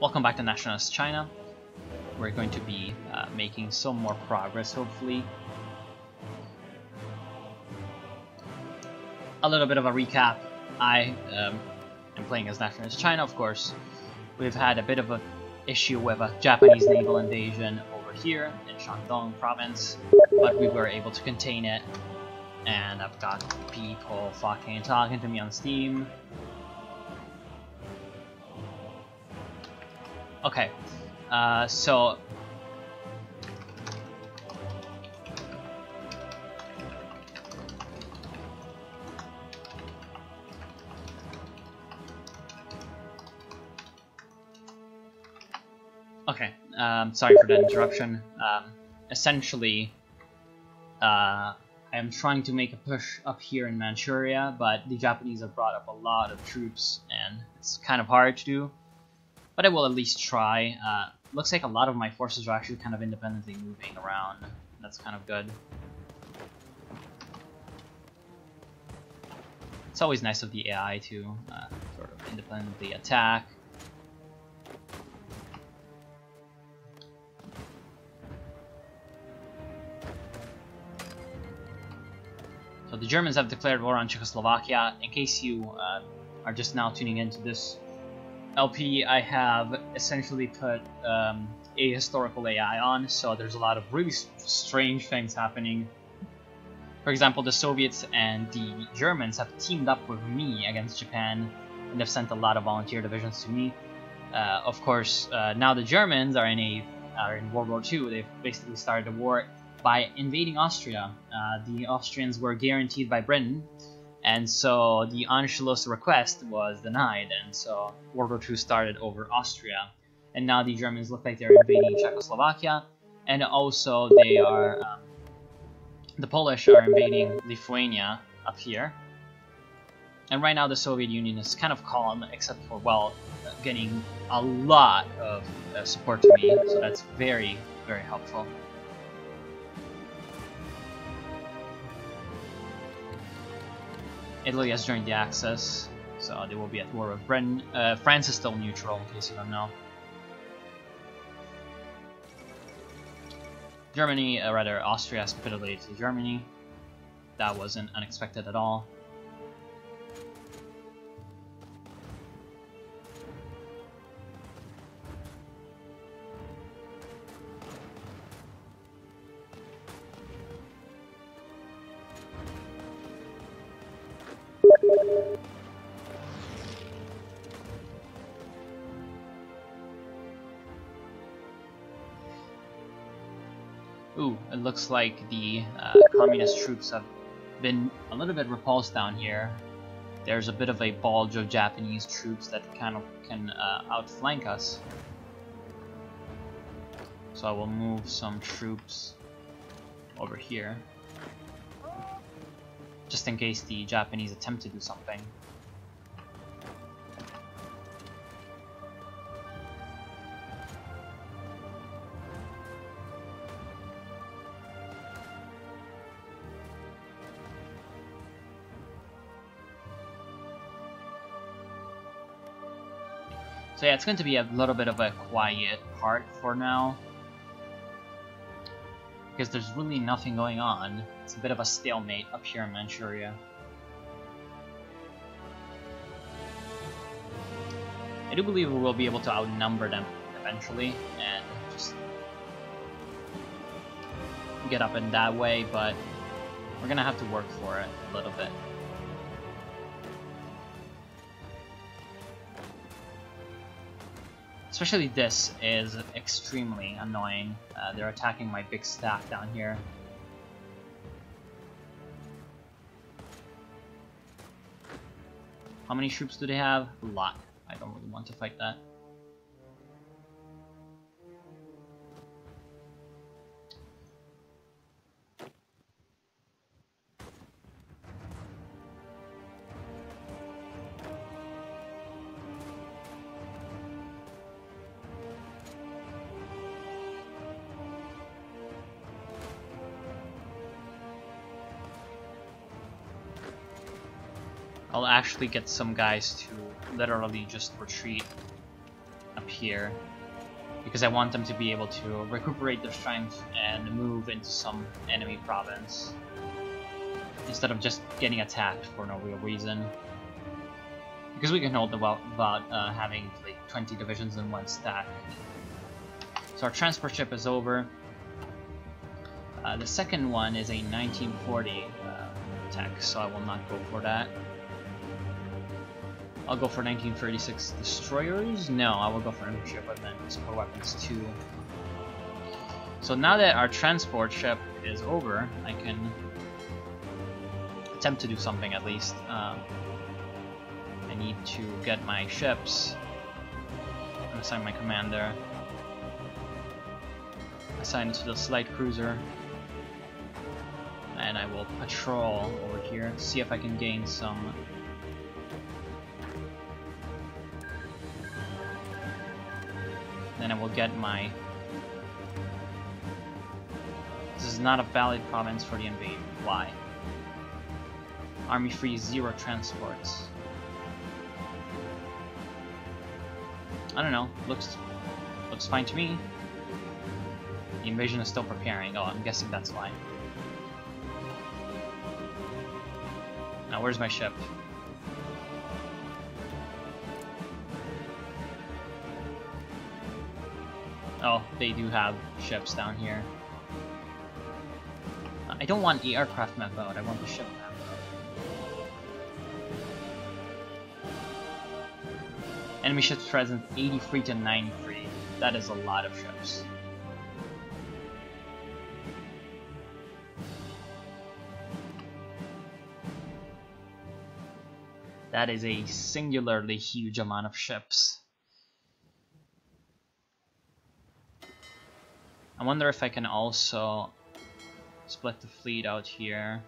Welcome back to Nationalist China. We're going to be making some more progress, hopefully. A little bit of a recap. I am playing as Nationalist China, of course. We've had a bit of an issue with a Japanese naval invasion over here in Shandong province, but we were able to contain it. And I've got people fucking talking to me on Steam. Okay, so okay, sorry for that interruption. Essentially, I'm trying to make a push up here in Manchuria, but the Japanese have brought up a lot of troops, and it's kind of hard to do. But I will at least try. Looks like a lot of my forces are actually kind of independently moving around. That's kind of good. It's always nice of the AI to sort of independently attack. So the Germans have declared war on Czechoslovakia. In case you are just now tuning into this LP, I have essentially put a historical AI on, so there's a lot of really strange things happening. For example, the Soviets and the Germans have teamed up with me against Japan, and they've sent a lot of volunteer divisions to me. Of course, now the Germans are in World War II. They've basically started a war by invading Austria. The Austrians were guaranteed by Britain, and so the Anschluss request was denied, and so World War II started over Austria. And now the Germans look like they're invading Czechoslovakia, and also they are, the Polish are invading Lithuania up here. And right now the Soviet Union is kind of calm, except for, well, getting a lot of support to me, so that's very, very helpful. Italy has joined the Axis, so they will be at war with Britain. France is still neutral, in case you don't know. Germany, rather Austria, has capitulated to Germany. That wasn't unexpected at all. Ooh, it looks like the communist troops have been a little bit repulsed down here. There's a bit of a bulge of Japanese troops that kind of can outflank us. So I will move some troops over here, just in case the Japanese attempt to do something. So yeah, it's going to be a little bit of a quiet part for now, because there's really nothing going on. It's a bit of a stalemate up here in Manchuria. I do believe we will be able to outnumber them eventually and just get up in that way, but we're gonna have to work for it a little bit. Especially this is extremely annoying. They're attacking my big stack down here. How many troops do they have? A lot. I don't really want to fight that. I'll actually get some guys to literally just retreat up here, because I want them to be able to recuperate their strength and move into some enemy province, instead of just getting attacked for no real reason. Because we can hold about having like 20 divisions in one stack. So our transport ship is over. The second one is a 1940 tech, so I will not go for that. I'll go for 1936 destroyers. No, I will go for infantry equipment, support weapons too. So now that our transport ship is over, I can attempt to do something at least. I need to get my ships and assign my commander. Assign it to the light cruiser. And I will patrol over here, see if I can gain some. Then I will get my. This is not a valid province for the invasion. Why? Army frees 0 transports. I don't know. Looks fine to me. The invasion is still preparing. Oh, I'm guessing that's why. Now, where's my ship? Oh, they do have ships down here. I don't want the aircraft map mode, I want the ship map mode. Enemy ships present 83 to 93. That is a lot of ships. That is a singularly huge amount of ships. I wonder if I can also split the fleet out here.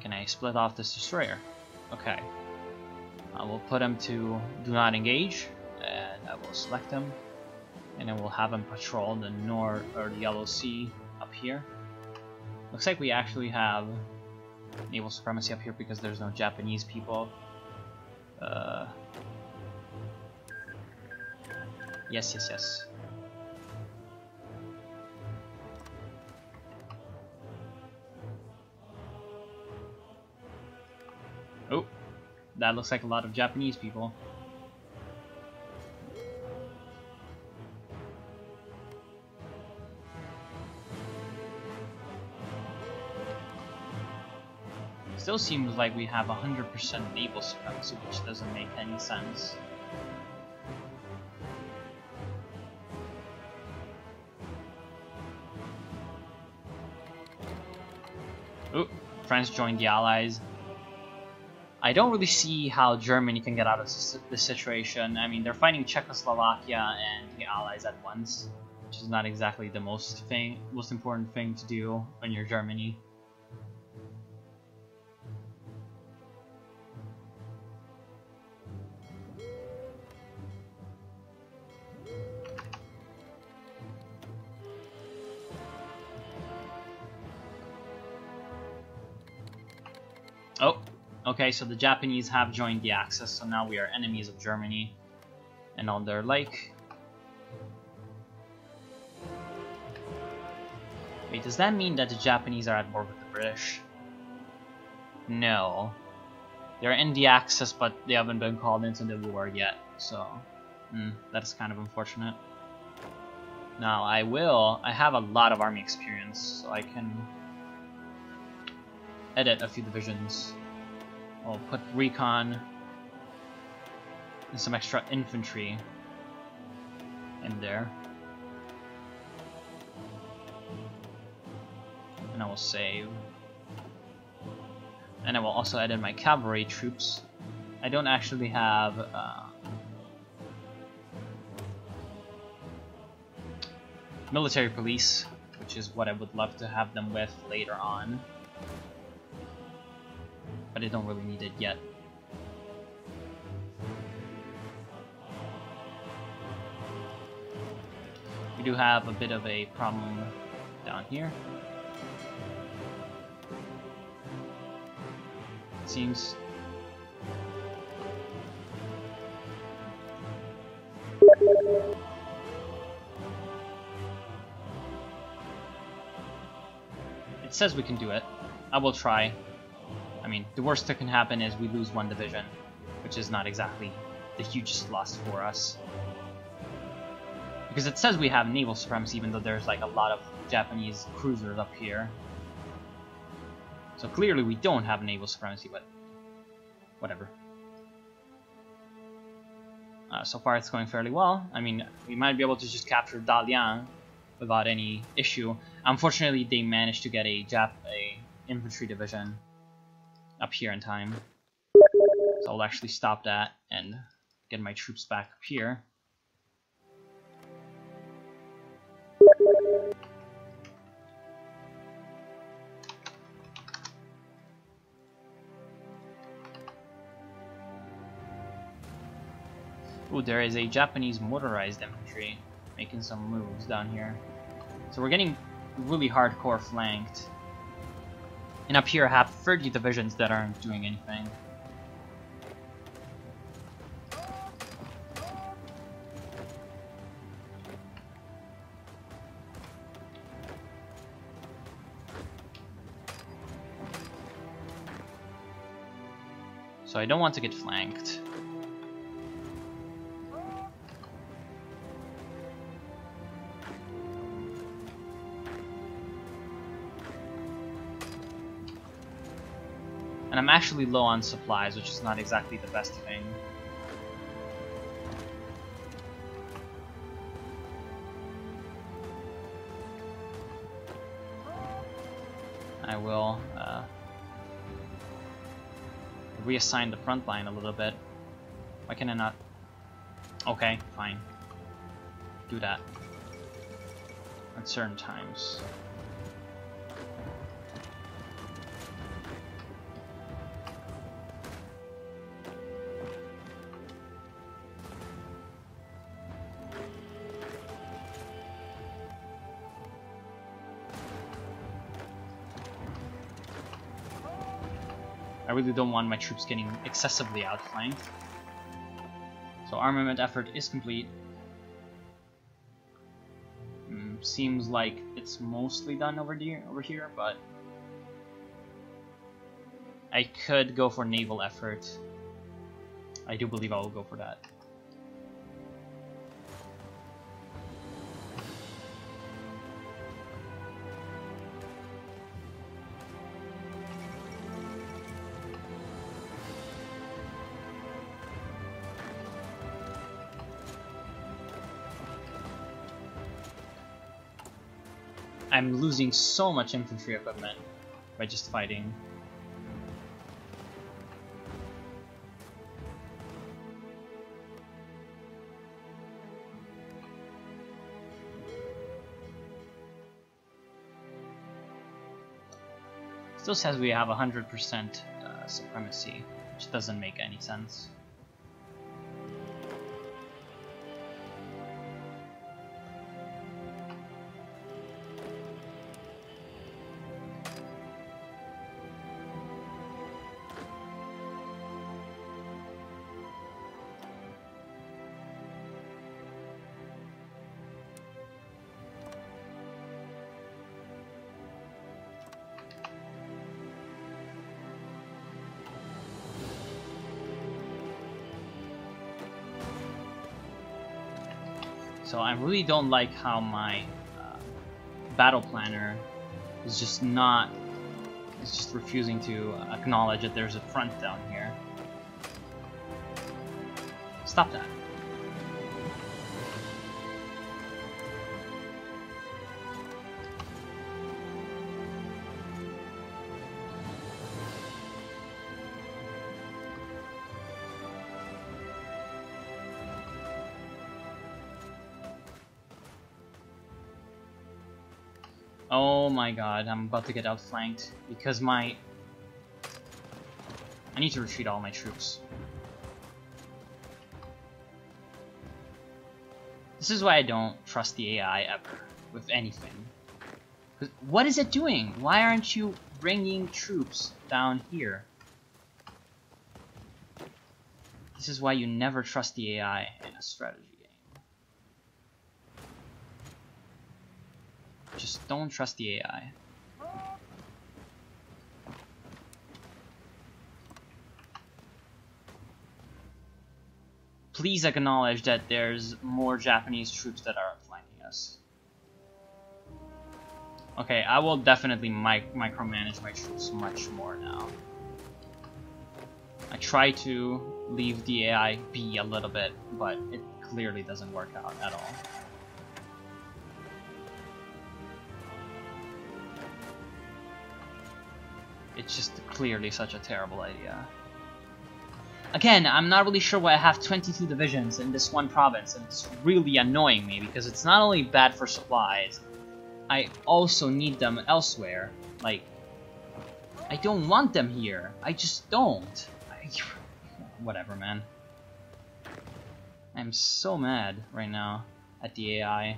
Can I split off this destroyer? Okay. I will put him to do not engage, and I will select him, and I will have him patrol the North or the Yellow Sea up here. Looks like we actually have naval supremacy up here because there's no Japanese people. Yes. Oh, that looks like a lot of Japanese people. Still seems like we have 100% naval supremacy, which doesn't make any sense. Oh, France joined the Allies. I don't really see how Germany can get out of this situation. I mean, they're fighting Czechoslovakia and the Allies at once, which is not exactly the most important thing to do when you're Germany. Oh, okay, so the Japanese have joined the Axis, so now we are enemies of Germany and all their like. Wait, does that mean that the Japanese are at war with the British? No. They're in the Axis, but they haven't been called into the war yet, so that's kind of unfortunate. Now, I have a lot of army experience, so I can edit a few divisions. I'll put recon and some extra infantry in there. And I will save. And I will also add in my cavalry troops. I don't actually have military police, which is what I would love to have them with later on. But I don't really need it yet. We do have a bit of a problem down here. it seems. It says we can do it. I will try. I mean, the worst that can happen is we lose one division, which is not exactly the hugest loss for us. Because it says we have naval supremacy, even though there's like a lot of Japanese cruisers up here. So clearly we don't have naval supremacy, but whatever. So far it's going fairly well. I mean, we might be able to just capture Dalian without any issue. Unfortunately, they managed to get a infantry division up here in time. So I'll actually stop that and get my troops back up here. Ooh, there is a Japanese motorized infantry making some moves down here. So we're getting really hardcore flanked. And up here I have 30 divisions that aren't doing anything. So I don't want to get flanked. And I'm actually low on supplies, which is not exactly the best thing. I will reassign the front line a little bit. Why can I not? Okay, fine. Do that at certain times. I really don't want my troops getting excessively outflanked. So armament effort is complete. Seems like it's mostly done over here, but I could go for naval effort. I do believe I will go for that. I'm losing so much infantry equipment by just fighting. Still says we have 100% supremacy, which doesn't make any sense. So I really don't like how my battle planner is just refusing to acknowledge that there's a front down here. Stop that. Oh my god, I'm about to get outflanked because I need to retreat all my troops. This is why I don't trust the AI ever with anything. What is it doing? Why aren't you bringing troops down here? This is why you never trust the AI in a strategy game. Just don't trust the AI. Please acknowledge that there's more Japanese troops that are flanking us. Okay, I will definitely micromanage my troops much more now. I try to leave the AI be a little bit, but it clearly doesn't work out at all. It's just clearly such a terrible idea. Again, I'm not really sure why I have 22 divisions in this one province, and it's really annoying me because it's not only bad for supplies, I also need them elsewhere. Like, I don't want them here. I just don't. Whatever, man. I'm so mad right now at the AI.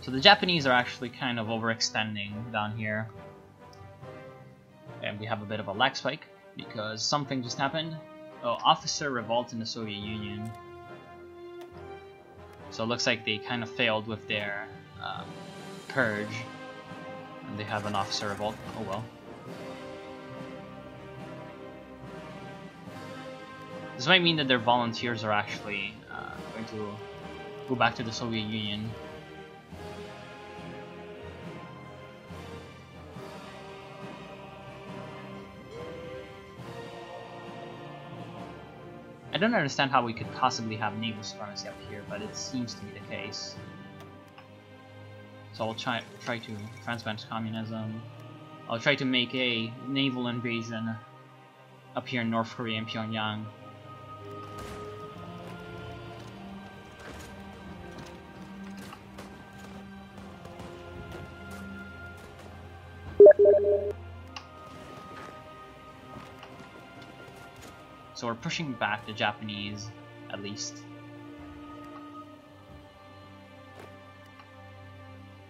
So the Japanese are actually kind of overextending down here. And we have a bit of a lag spike because something just happened. Oh, officer revolt in the Soviet Union. So it looks like they kind of failed with their purge. And they have an officer revolt. Oh well. This might mean that their volunteers are actually going to go back to the Soviet Union. I don't understand how we could possibly have naval supremacy up here, but it seems to be the case. So I'll try to transplant communism. I'll try to make a naval invasion up here in North Korea and Pyongyang. So we're pushing back the Japanese, at least.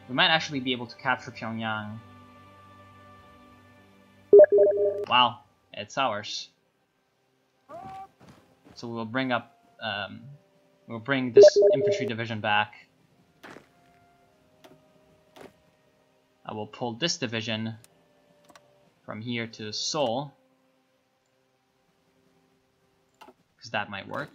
We might actually be able to capture Pyongyang. Wow, it's ours. So we'll bring up, we'll bring this infantry division back. I will pull this division from here to Seoul. Because that might work.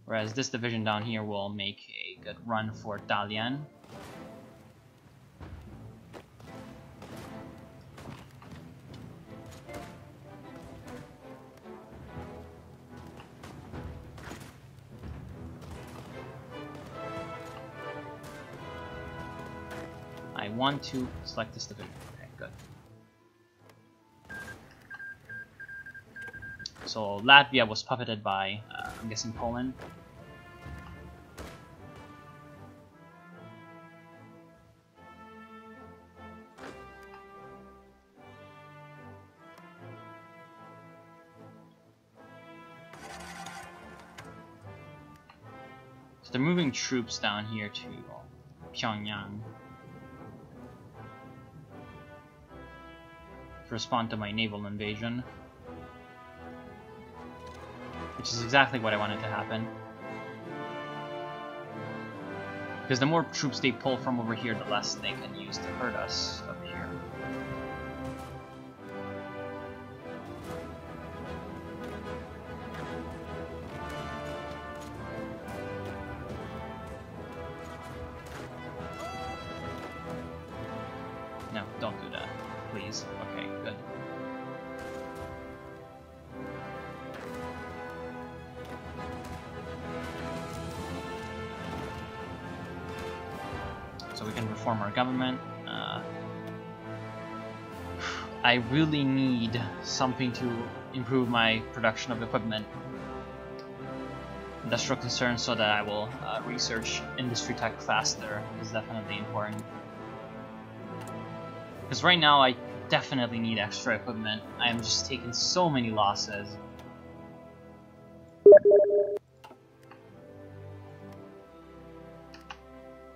Whereas this division down here will make a good run for Dalian. I want to select this division. Okay, good. So Latvia was puppeted by, I'm guessing, Poland. So they're moving troops down here to Pyongyang to respond to my naval invasion. Which is exactly what I wanted to happen. Because the more troops they pull from over here, the less they can use to hurt us up here. No, don't do that, please. Okay, good. So we can reform our government. I really need something to improve my production of equipment. Industrial concerns so that I will research industry tech faster is definitely important. Because right now I definitely need extra equipment. I am just taking so many losses.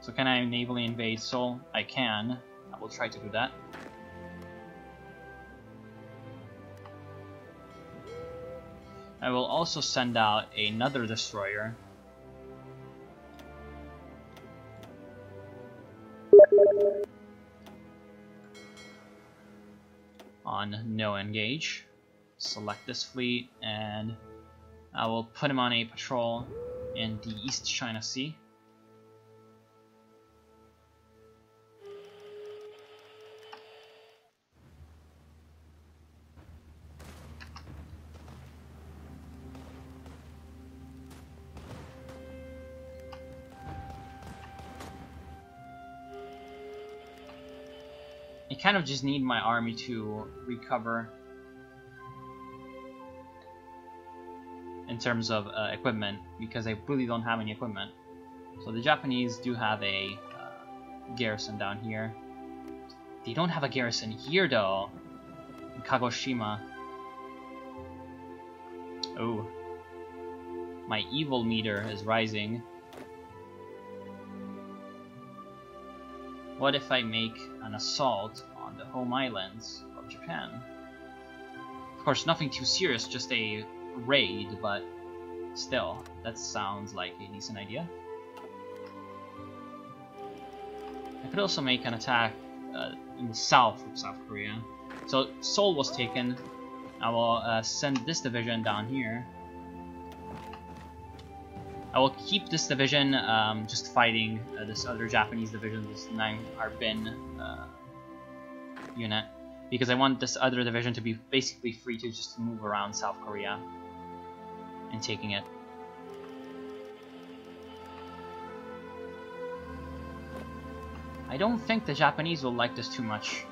So can I navally invade Seoul? I can. I will try to do that. I will also send out another destroyer. On no engage. Select this fleet and I will put him on a patrol in the East China Sea. I kind of just need my army to recover in terms of equipment, because I really don't have any equipment. So the Japanese do have a garrison down here. They don't have a garrison here though, in Kagoshima. Oh, my evil meter is rising. What if I make an assault on the home islands of Japan? Of course, nothing too serious, just a raid, but still, that sounds like a decent idea. I could also make an attack in the south of South Korea. So Seoul was taken. I will send this division down here. I will keep this division just fighting this other Japanese division, this 9 Harbin unit, because I want this other division to be basically free to just move around South Korea and taking it. I don't think the Japanese will like this too much.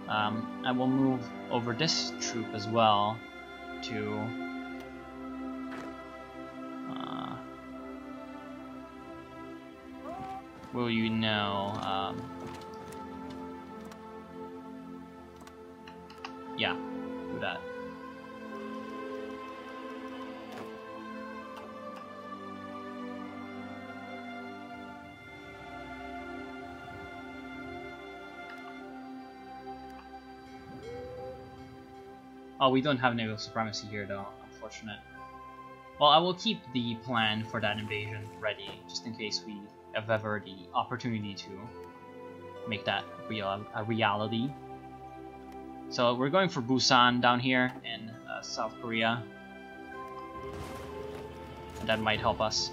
I will move over this troop as well to will you know, yeah, do that. Oh, we don't have naval supremacy here though, unfortunate. Well, I will keep the plan for that invasion ready, just in case we have ever the opportunity to make that a reality. So we're going for Busan down here in South Korea. And that might help us.